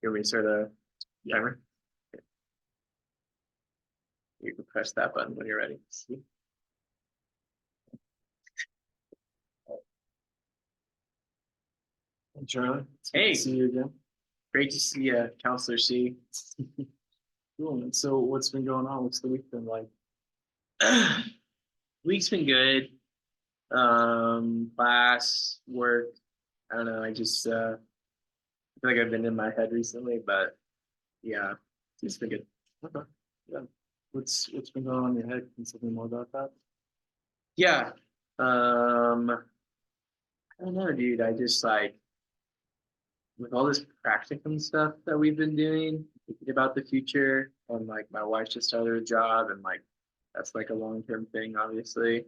You want me to start a timer? Okay. You can press that button when you're ready. See? Hey, Charlie. Hey. Good to see you again. Great to see you, Counselor C. Cool. And so what's been going on? What's the week been like? Week's been good. Class, work. I don't know. I just feel like I've been in my head recently, but yeah, it's been good. Okay. Yeah. What's been going on in your head? Can you tell me more about that? Yeah. I don't know, dude. I just like with all this practicum stuff that we've been doing, thinking about the future, and like my wife just started a job, and like that's like a long-term thing, obviously.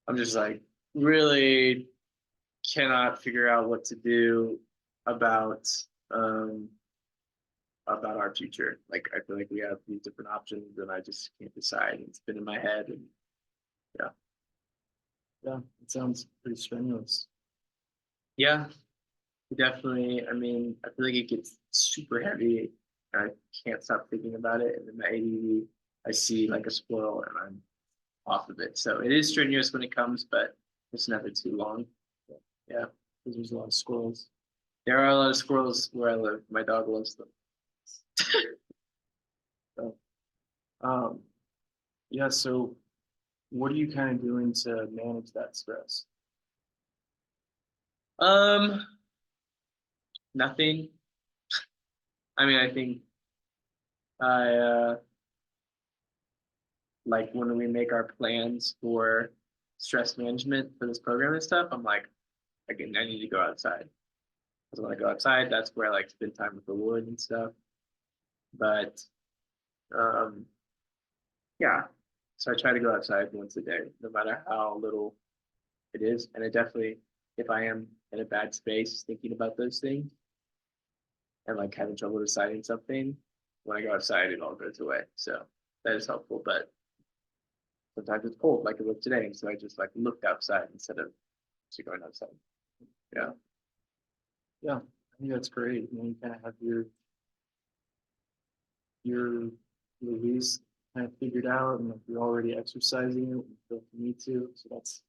I'm just like really cannot figure out what to do about um about our future. Like I feel like we have these different options and I just can't decide. It's been in my head and yeah. Yeah, it sounds pretty strenuous. Yeah, definitely. I mean, I feel like it gets super heavy. I can't stop thinking about it. And then my ADD, I see like a squirrel and I'm off of it. So it is strenuous when it comes, but it's never too long. Yeah. Because there's a lot of squirrels. There are a lot of squirrels where I live. My dog loves them. So, um, yeah, so what are you kind of doing to manage that stress? Um, Nothing. I mean, I think I like when we make our plans for stress management for this program and stuff, I'm like, again, I need to go outside. Because when I go outside, that's where I like spend time with the Lord and stuff. But um, yeah, so I try to go outside once a day, no matter how little it is. And it definitely, if I am in a bad space thinking about those things and like having trouble deciding something, when I go outside, it all goes away. So that is helpful. But sometimes it's cold, like it was today. So I just like looked outside instead of just going outside. Yeah. Yeah, I think that's great. You kind of have your release kind of figured out, and like you're already exercising it. You feel you need to, so that's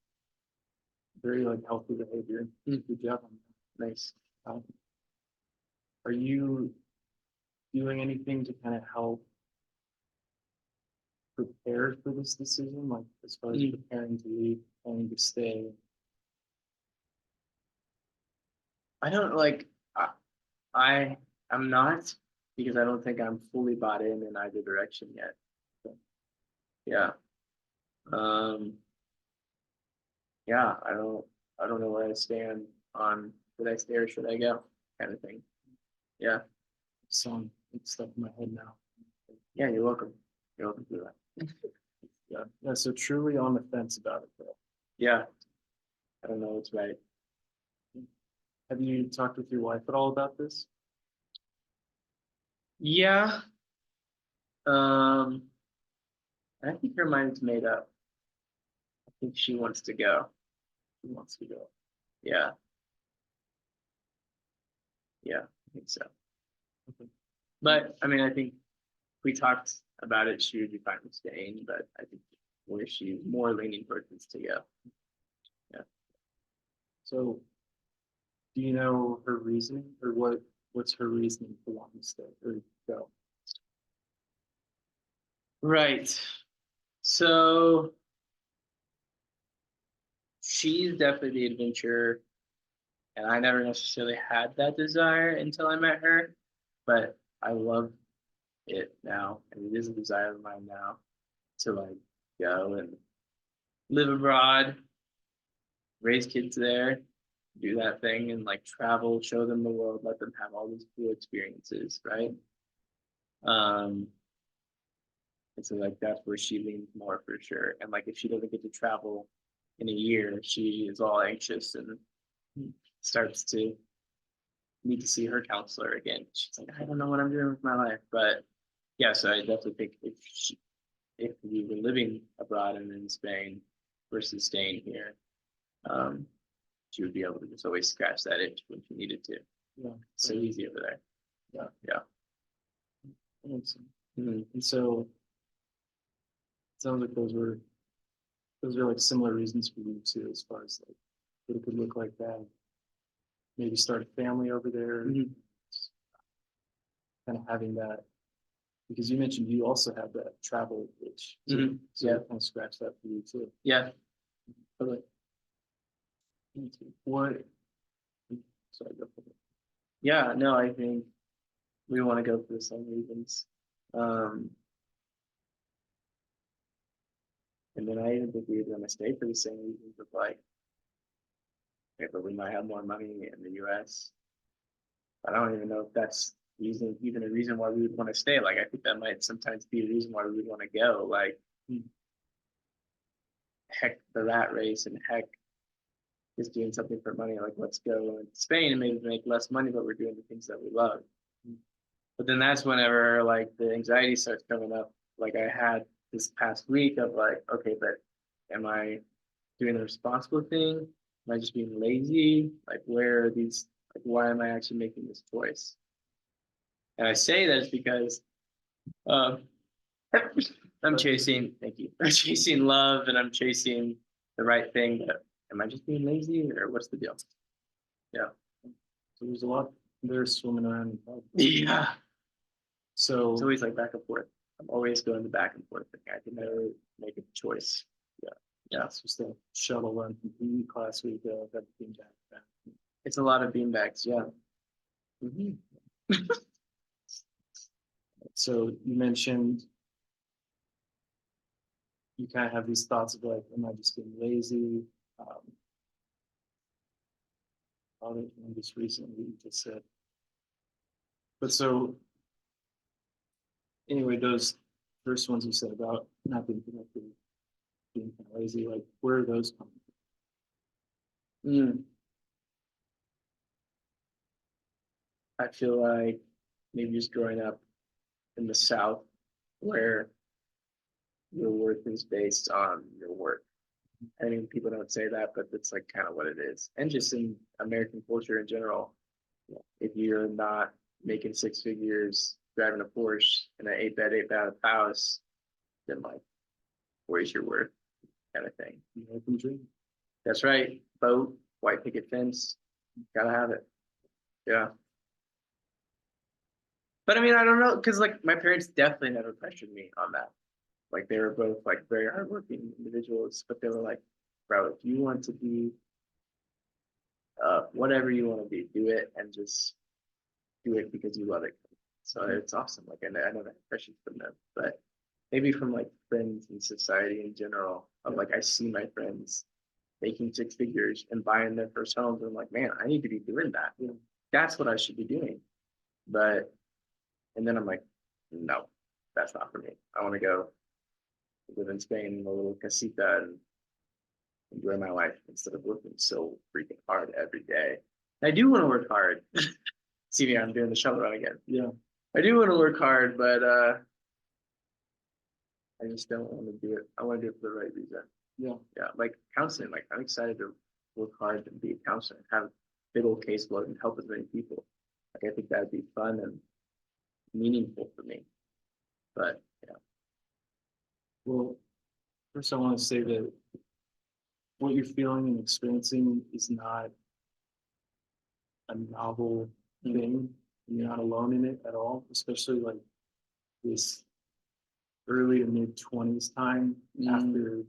very like healthy behavior. Good job on that. Nice. Um, are you doing anything to kind of help prepare for this decision, like as far as preparing to leave, planning to stay? I don't like I am not because I don't think I'm fully bought in either direction yet. So, yeah. Um yeah, I don't know where I stand on should I stay or should I go kind of thing. Yeah. Some stuff in my head now. Yeah, you're welcome. You're welcome to do that. Yeah, yeah. So truly on the fence about it, though. Yeah. I don't know what's right. Have you talked with your wife at all about this? Yeah. I think her mind's made up. I think she wants to go. She wants to go. Yeah. Yeah, I think so. Okay. But I mean, I think we talked about it, she would be fine with staying, but I think where she's more leaning towards is to go. Yeah. So, do you know her reasoning, or what's her reasoning for wanting to stay or go? Right. So she's definitely the adventurer, and I never necessarily had that desire until I met her, but I love it now, and it is a desire of mine now to like go and live abroad, raise kids there, do that thing and like travel, show them the world, let them have all these cool experiences, right? Um, and so like that's where she leans more for sure. And like if she doesn't get to travel in a year, she is all anxious and starts to need to see her counselor again. She's like, I don't know what I'm doing with my life. But yeah, so I definitely think if we were living abroad and in Spain versus staying here, um, she would be able to just always scratch that itch when she needed to. Yeah. So easy over there. Yeah. Yeah. That makes sense. Mhm. And so it sounds like those are like similar reasons for you too, as far as like what it could look like that. Maybe start a family over there, Mhm. kind of having that, because you mentioned you also have that travel itch. So, Mhm. so Yeah. it kind of scratch that for you too. Yeah. Totally. What? Sorry, go for it. Yeah, no, I think we want to go for the same reasons. Um, and then I even think we would want to stay for the same reasons of like, okay, but we might have more money in the US. I don't even know if that's even a reason why we would want to stay. Like, I think that might sometimes be a reason why we would want to go. Like, heck, the rat race and heck, just doing something for money. Like, let's go in Spain and maybe make less money, but we're doing the things that we love. But then that's whenever like the anxiety starts coming up. Like I had this past week of like, okay, but am I doing the responsible thing? Am I just being lazy? Like, where are these? Like, why am I actually making this choice? And I say that because um, I'm chasing. Thank you. I'm chasing love and I'm chasing the right thing. But am I just being lazy or what's the deal? Yeah. So there's a lot there swimming around. Yeah. So It's always like back and forth. I'm always going the back and forth thing. I can never make a choice. yeah, it's just a shuttle run from PE class week that came back. It's a lot of beanbags. Yeah. Mhm. So you mentioned you kind of have these thoughts of like, am I just being lazy? Other than just recently you just said. But so anyway, those first ones you said about not being productive, being kind of lazy, like where are those coming Mm. I feel like maybe just growing up in the South where your worth is based on your work. I mean, people don't say that, but that's like kind of what it is. And just in American culture in general, if you're not making six figures, driving a Porsche and an 8 bed, 8 bath house, then like, where's your worth kind of thing. from? Open dream. That's right. Boat, white picket fence, gotta have it. Yeah. But I mean, I don't know, because like my parents definitely never pressured me on that. Like they were both like very hardworking individuals, but they were like, bro, if you want to be whatever you want to be, do it and just do it because you love it. So it's awesome. Like I know that pressure from them, but maybe from like friends and society in general, of like I see my friends making six figures and buying their first homes, and I'm like, man, I need to be doing that. That's what I should be doing. But and then I'm like, no, that's not for me. I want to go live in Spain in a little casita and enjoy my life instead of working so freaking hard every day. I do want to work hard. See me, I'm doing the shuttle run again. Yeah. I do want to work hard, but I just don't want to do it. I want to do it for the right reason. Yeah. Yeah, like counseling. Like I'm excited to work hard and be a counselor and have a big old caseload and help as many people. Like I think that'd be fun and meaningful for me. But yeah. Well, first I want to say that what you're feeling and experiencing is not a novel thing. You're not alone in it at all, especially like this early to mid 20s time after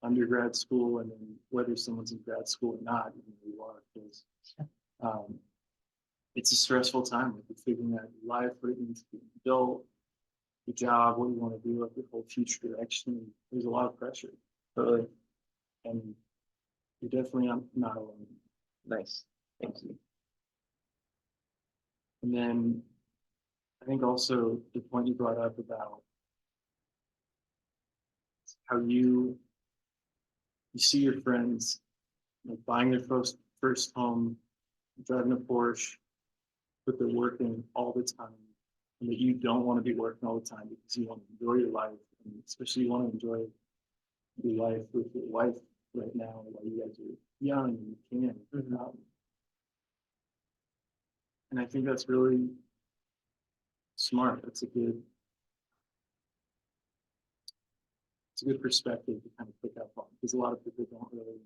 undergrad school, and then whether someone's in grad school or not, even though you are, because it's a stressful time. Like you're figuring out your life, what it means to be an adult, your job, what you want to do, like your whole future direction. There's a lot of pressure, Totally. and you're definitely not alone. Nice. Thank you. And then I think also the point you brought up about how you see your friends like buying their first home, driving a Porsche, but they're working all the time, and that you don't want to be working all the time because you want to enjoy your life, and especially you want to enjoy your life with your wife right now while you guys are young and you can. And I think that's really smart. It's a good perspective to kind of pick up on, because a lot of people don't really,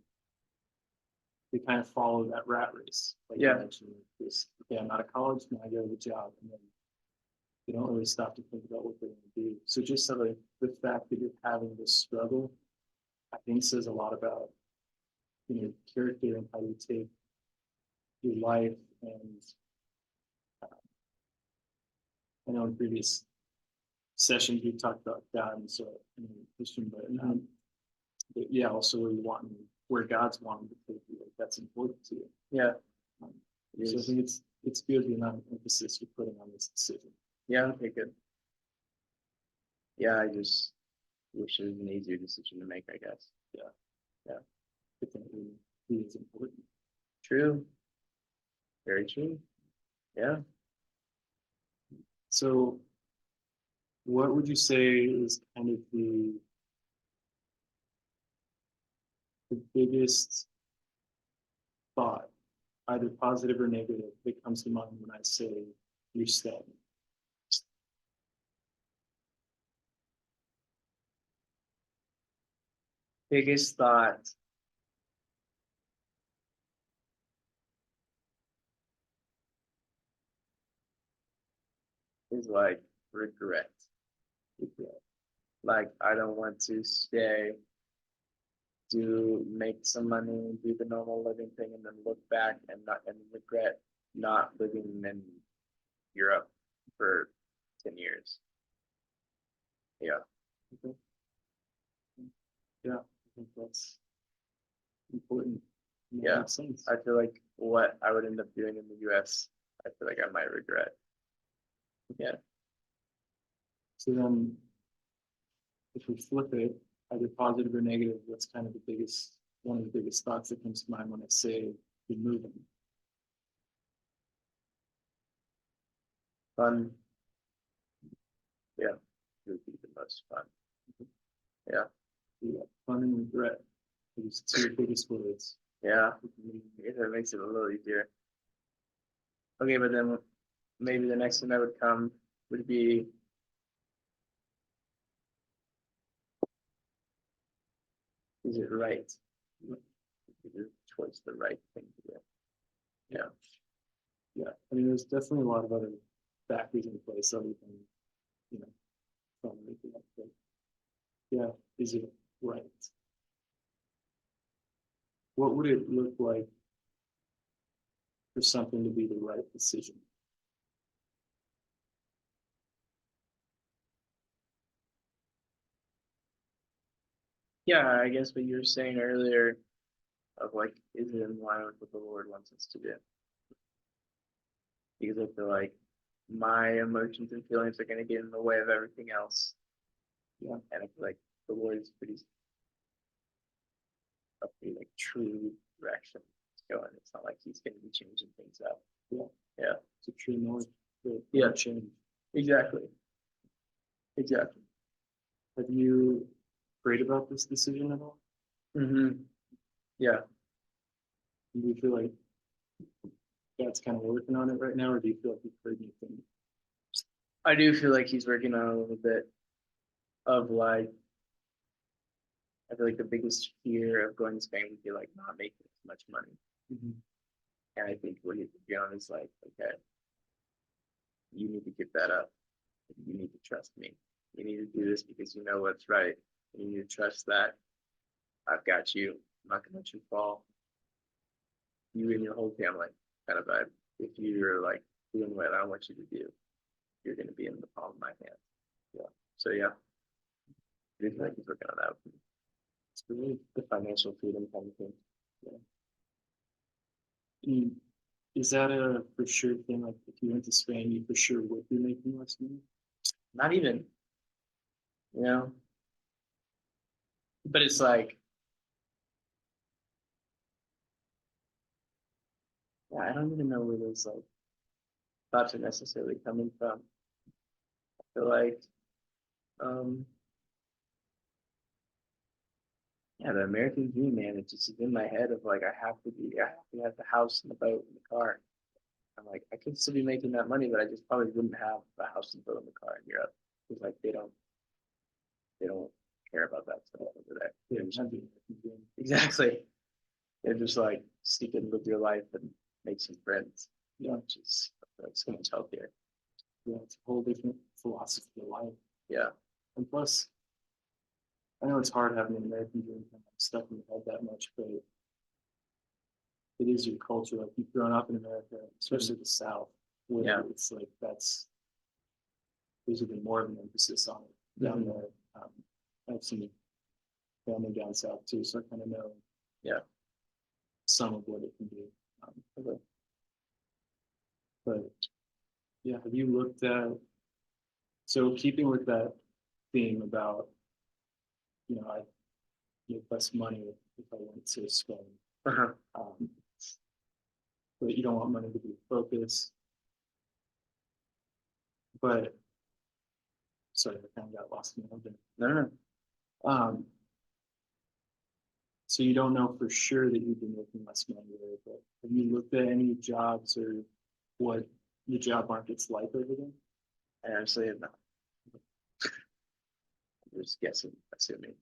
they kind of follow that rat race. Like you Yeah. mentioned, this, okay, I'm out of college, now I go to the job, and then they don't really stop to think about what they're going to do. So just the fact that you're having this struggle, I think says a lot about, you know, character and how you take your life. And I know in previous sessions we talked about God and so in Christian, but yeah, also where God's wanting to take you, like that's important to you. Yeah. Um, so I think it's good the amount of emphasis you're putting on this decision. Yeah, okay, good. Yeah, I just wish it was an easier decision to make, I guess. I think it really is important. True. Very true. Yeah. So what would you say is kind of the biggest thought, either positive or negative, that comes to mind when I say you're stagnant? Biggest thought. Is like regret. Like I don't want to stay, make some money, do the normal living thing, and then look back and regret not living in Europe for 10 years. Yeah. Okay. Yeah, I think that's important. That Yeah. makes sense. I feel like what I would end up doing in the US, I feel like I might regret. Yeah. So then, if we flip it, either positive or negative, what's kind of one of the biggest thoughts that comes to mind when I say you're moving? Fun. Yeah. It would be the most fun. Yeah. Yeah, fun and regret. Those two biggest words. Yeah. I guess that makes it a little easier. Okay, but then maybe the next one that would come would be is it right? Is your choice the right thing to do? Yeah. Yeah, I mean, there's definitely a lot of other factors in place other than, you know, fun and regret. But yeah, is it right? What would it look like for something to be the right decision? Yeah, I guess what you were saying earlier of like, is it in line with what the Lord wants us to do? Because I feel like my emotions and feelings are gonna get in the way of everything else. Yeah. And I feel like the Lord is a pretty like true direction it's going. It's not like he's gonna be changing things up. Yeah. Yeah. It's a true north. Yeah. Change. Exactly. Exactly. Have you prayed about this decision at all? Mm-hmm. Yeah. Do you feel like God's kind of working on it right now, or do you feel like you've heard anything? I do feel like he's working on a little bit of like, I feel like the biggest fear of going to Spain would be like not making as much money. Mm-hmm. And I think what he's working on is like, okay, you need to give that up. You need to trust me. You need to do this because you know what's right. You need to trust that I've got you. I'm not gonna let you fall. You and your whole family kind of vibe. If you're like doing what I want you to do, you're gonna be in the palm of my hand. Yeah. So yeah. I feel like he's working on that. It's really, The financial freedom kind of thing. is that a for sure thing? Like if you went to Spain, you for sure would be making less money? Not even, you know. But it's like, yeah, I don't even know where those like thoughts are necessarily coming from. I feel like, um, yeah, the American dream, man, it just is in my head of like I have to have the house and the boat and the car. I'm like, I could still be making that money, but I just probably wouldn't have a house and boat in the car in Europe. Cause like they don't care about that stuff over there. Yeah, that'd be- Exactly. They're just like seek and live your life and make some friends. Yeah. Which is like so much healthier. yeah, it's a whole different philosophy of life. Yeah. And plus, I know it's hard having an American dream kind of stuck in your head that much, but it is your culture. Like you've grown up in America, especially the South, where Yeah. it's like there's even more of an emphasis on it down there. I've seen family down south too, so I kind of know Yeah. some of what it can do. Okay. But yeah, have you looked at, so keeping with that theme about, I make less money if I went to Spain, Uh-huh. but you don't want money to be a focus. But sorry, I kind of got lost in there. No. So you don't know for sure that you'd be making less money there, but have you looked at any jobs or what the job market's like over there? I actually have not. I'm just guessing, assuming.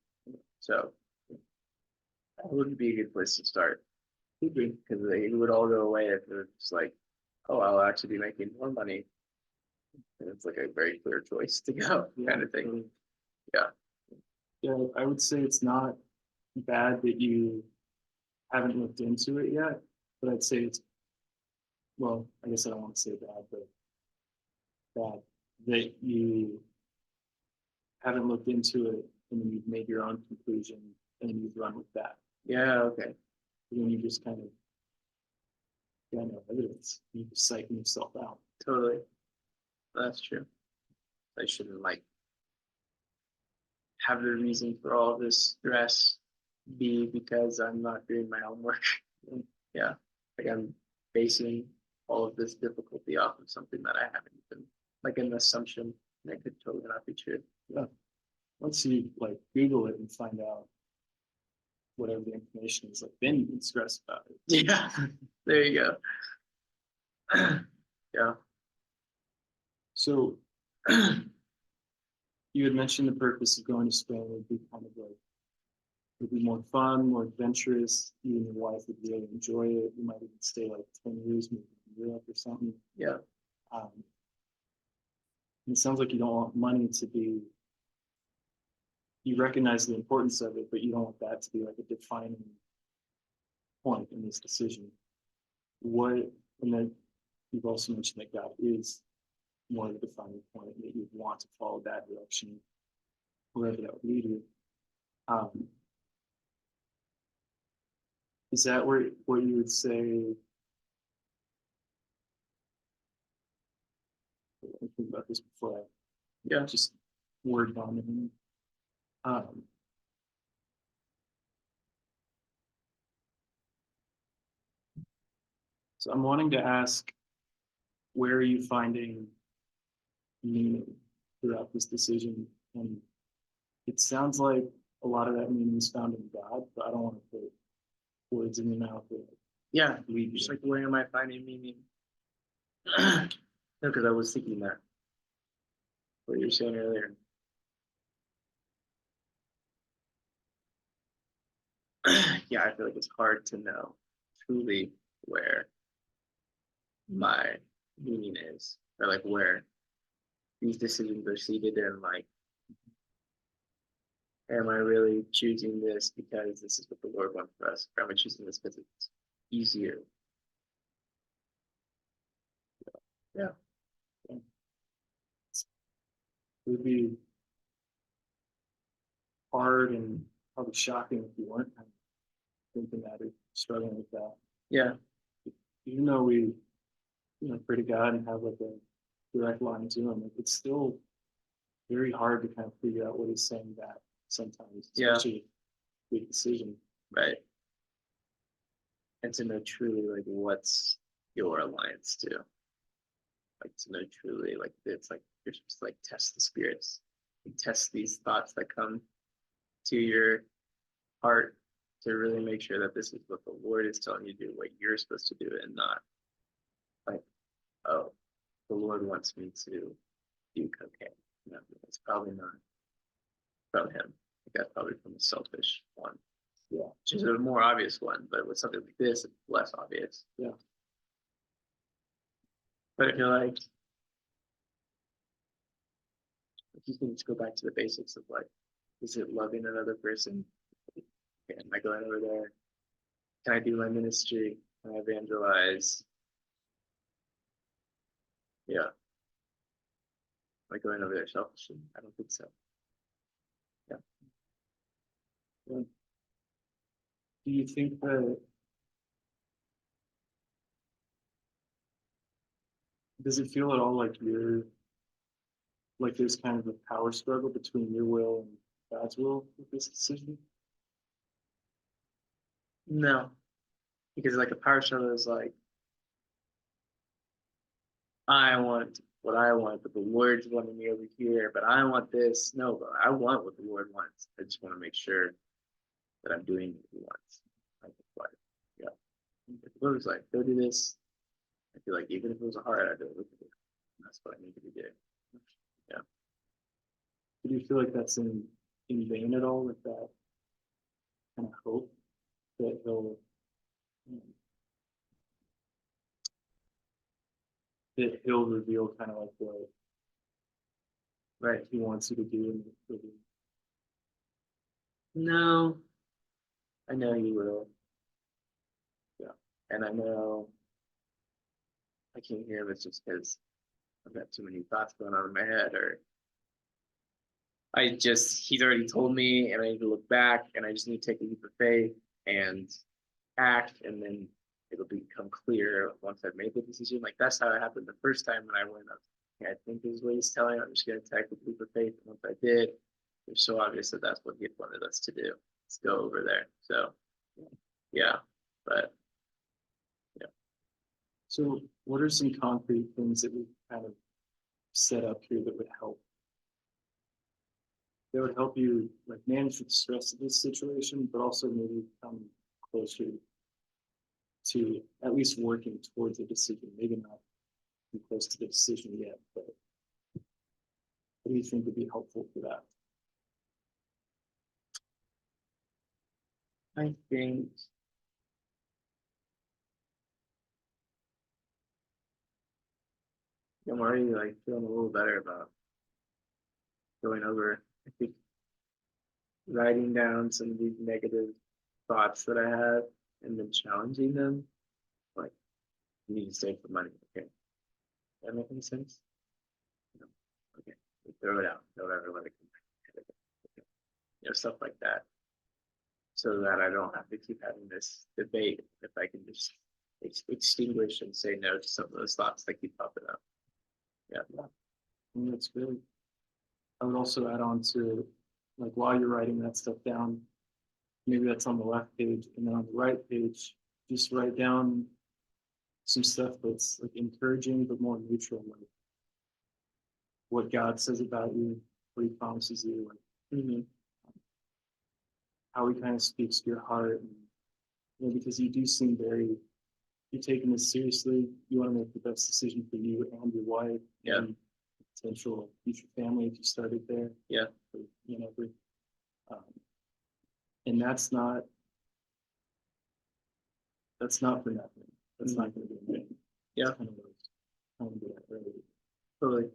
So that wouldn't be a good place to start. Because it would all go away if it's like, oh, I'll actually be making more money. And it's like a very clear choice to go, kind of thing. Yeah. Yeah, I would say it's not bad that you haven't looked into it yet, but I'd say it's, well, I guess I don't want to say bad, but bad that you haven't looked into it and then you've made your own conclusion and then you've run with that. Yeah. Okay. And then you just kind of, yeah, no evidence. You just psyching yourself out. Totally. That's true. I shouldn't like have the reason for all this stress be because I'm not doing my homework. Yeah. Like I'm basing all of this difficulty off of something that I haven't even, like an assumption that could totally not be true. Yeah. Once you like Google it and find out whatever the information is, like then you can stress about it. Yeah. There you go. Yeah. So you had mentioned the purpose of going to Spain would be kind of like, it'd be more fun, more adventurous. You and your wife would really enjoy it. You might even stay like 10 years, maybe in Europe or something. Yeah. It sounds like you don't want money to be, you recognize the importance of it, but you don't want that to be like a defining point in this decision. And then you've also mentioned that God is more of a defining point, that you want to follow that direction, wherever that would lead you. Is that what you would say? I think about this before I just word vomiting. So I'm wanting to ask, where are you finding meaning throughout this decision? And it sounds like a lot of that meaning is found in God, but I don't want to put words in your mouth. Yeah. Just like, where am I finding meaning? No, because I was thinking that. What you were saying earlier. Yeah, I feel like it's hard to know truly where my meaning is, or like where these decisions are seated in. Like, am I really choosing this because this is what the Lord wants for us? Or am I choosing this because it's easier? Yeah. It would be hard and probably shocking if you weren't kind of thinking that or struggling with that. Yeah. Even though we, pray to God and have like a direct line to Him, it's still very hard to kind of figure out what He's saying back sometimes, especially big decision. Right. And to know truly like what's your alliance to. Like to know truly like it's like you're supposed to like test the spirits. You test these thoughts that come to your heart to really make sure that this is what the Lord is telling you to do, what you're supposed to do, and not like oh, the Lord wants me to do cocaine. No, it's probably not from him. I think that's probably from a selfish one. Yeah. Which is a more obvious one, but with something like this, it's less obvious. Yeah. But I feel like you can just go back to the basics of like, is it loving another person? Okay, am I going over there? Can I do my ministry? Can I evangelize? Yeah. Am I going over there selfishly? I don't think so. Yeah. Do you think that does it feel at all like there's kind of a power struggle between your will and God's will with this decision? No, because like a power struggle is like, I want what I want, but the Lord's wanting me over here, but I want this. No, but I want what the Lord wants. I just want to make sure that I'm doing what He wants. I think like, yeah. If the Lord's like, go do this, I feel like even if it was hard, I'd do it with it. That's what I need to be doing. Yeah. Do you feel like that's in vain at all with that kind of hope that he'll reveal kind of like what Right. he wants you to do No, I know you will. Yeah. And I know I can't hear if it's just because I've got too many thoughts going on in my head, or he's already told me and I need to look back and I just need to take a leap of faith and act, and then it'll become clear once I've made the decision. Like that's how it happened the first time when I went up. I think is what he's telling. I'm just going to take a leap of faith. And once I did, it was so obvious that that's what he wanted us to do. Let's go over there. So, yeah, but yeah. So what are some concrete things that we kind of set up here that would help you like manage the stress of this situation, but also maybe come closer to at least working towards a decision? Maybe not be close to the decision yet, but what do you think would be helpful for that? I think I'm already like feeling a little better about going over. I think writing down some of these negative thoughts that I have and then challenging them. Like, you need to save for money. Okay. Does that make any sense? No. Okay. Throw it out. Don't ever let it come back. Okay. Stuff like that. So that I don't have to keep having this debate. If I can just extinguish and say no to some of those thoughts that keep popping up. Yeah. That's good. I would also add on to like while you're writing that stuff down, maybe that's on the left page, and then on the right page, just write down some stuff that's like encouraging but more neutral, like what God says about you, what He promises you, and how He kind of speaks to your heart. And, because you do seem you're taking this seriously. You want to make the best decision for you and your wife. Yeah. And potential future family if you started there. Yeah. And that's not for nothing. That's not going to be anything. Yeah. Kind of early. Totally.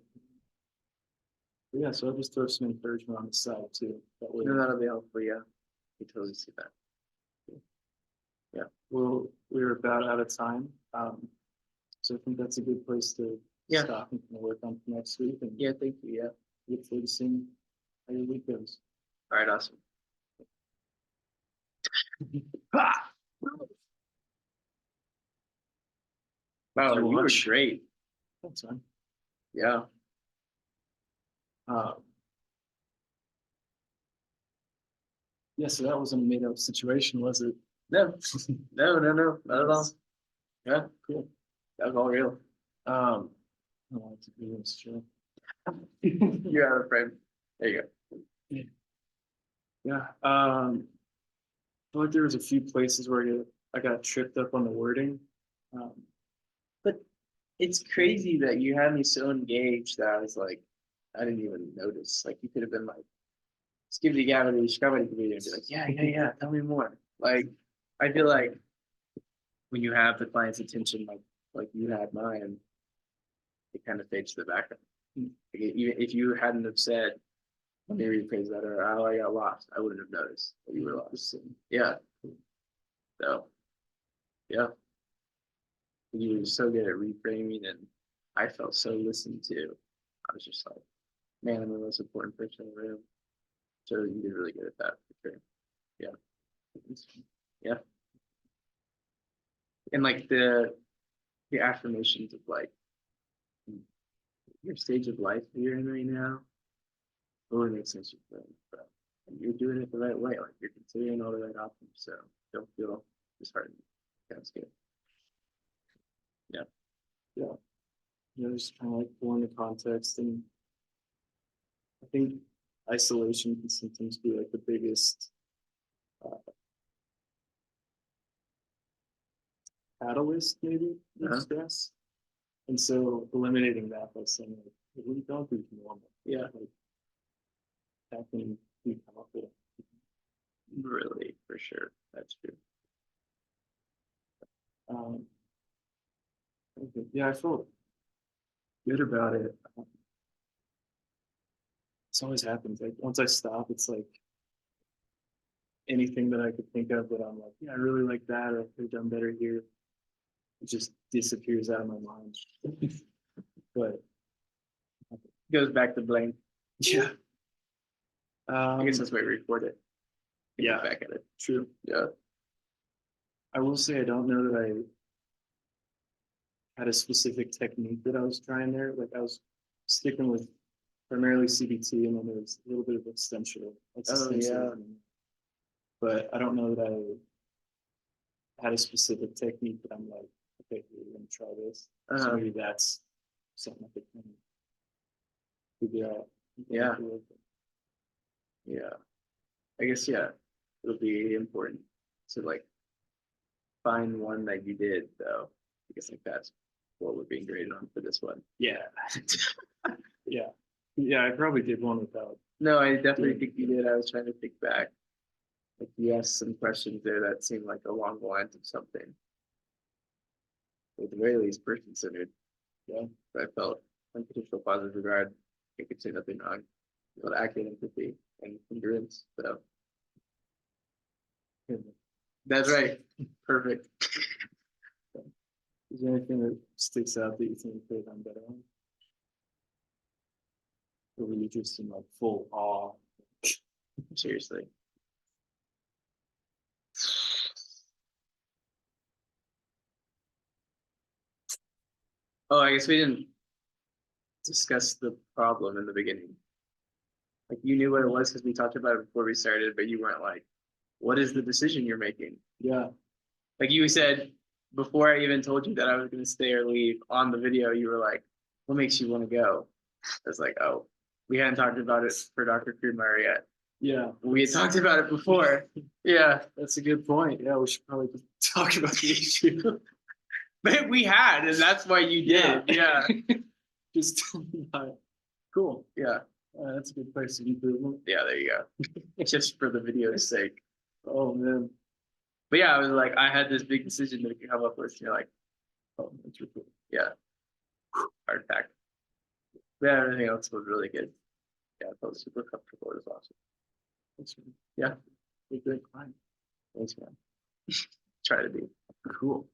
But yeah, so I'll just throw some encouragement on the side too. That way, No, that'll be helpful. Yeah. You totally see that. Yeah. Well, we're about out of time. So I think that's a good place to stop and kind of work on for next week. And yeah, thank you. Yeah. Look forward to seeing how your week goes. All right, awesome. Wow, you were great. Thanks, man. Yeah. Yeah, so that wasn't a made-up situation, was it? No, no, not at all. Yeah, cool. That was all real. I like to be this true. You're out of frame. There you go. Yeah. I feel like there was a few places where I got tripped up on the wording. But it's crazy that you had me so engaged that I was like, I didn't even notice. Like you could have been like, let's give the guy with the Discovery video and be like, yeah, tell me more. Like, I feel like when you have the client's attention, like you had mine, it kind of fades to the background. Like, even if you hadn't have said, let me rephrase that, or oh, I got lost, I wouldn't have noticed that you were lost. Yeah. So, yeah, you were so good at reframing, and I felt so listened to. I was just like, man, I'm the most important person in the room. So you did really good at that for sure. Yeah. Yeah. And like the affirmations of like your stage of life that you're in right now really makes sense with them. But you're doing it the right way. Like you're considering all the right options. So don't feel disheartened. That's good. Yeah. Yeah. You know, just kind of like pull into context, and I think isolation can sometimes be like the biggest catalyst, maybe, of stress. And so eliminating that by saying, like, we don't do normal. Yeah. Like, that can be powerful. Really, for sure. That's true. Okay. Yeah, I felt good about it. This always happens. Like once I stop, it's like anything that I could think of that I'm like, yeah, I really like that, or I could have done better here. It just disappears out of my mind. But Goes back to blame. yeah. I guess that's why we record it. Yeah, Back at it. true. Yeah. I will say I don't know that I had a specific technique that I was trying there. Like I was sticking with primarily CBT, and then there was a little bit of extension. Oh, yeah. But I don't know that I had a specific technique that I'm like, okay, we're gonna try this. So maybe that's something I could kind of figure out. Yeah. Yeah. I guess, yeah, it'll be important to like find one that you did though. I guess like that's what we're being graded on for this one. Yeah. Yeah. Yeah, I probably did one without. No, I definitely think you did. I was trying to think back. Like you asked some questions there that seemed like along the lines of something. At the very least, person centered. Yeah. But I felt unconditional positive regard. I could say nothing wrong. But accurate empathy and congruence. So that's right. Perfect. Is there anything that sticks out that you think you could have done better on? Or were you just in like full awe? Seriously. Oh, I guess we didn't discuss the problem in the beginning. Like you knew what it was because we talked about it before we started, but you weren't like, what is the decision you're making? Yeah. Like you said before I even told you that I was going to stay or leave on the video, you were like, what makes you want to go? I was like, oh, we hadn't talked about it for Dr. Kumar yet. Yeah. We had talked about it before. Yeah. That's a good point. Yeah, we should probably talk about the issue. But we had, and that's why you did. Yeah. Just cool. Yeah. That's a good place to improve. Yeah, there you go. Just for the video's sake. Oh man. But yeah, I was like, I had this big decision that you come up with. And you're like, oh, that's really cool. Yeah. Hard fact. Yeah, everything else was really good. Yeah, I felt super comfortable. It was awesome. Thanks, man. Yeah. You're a great client. Thanks, man. Try to be. Cool.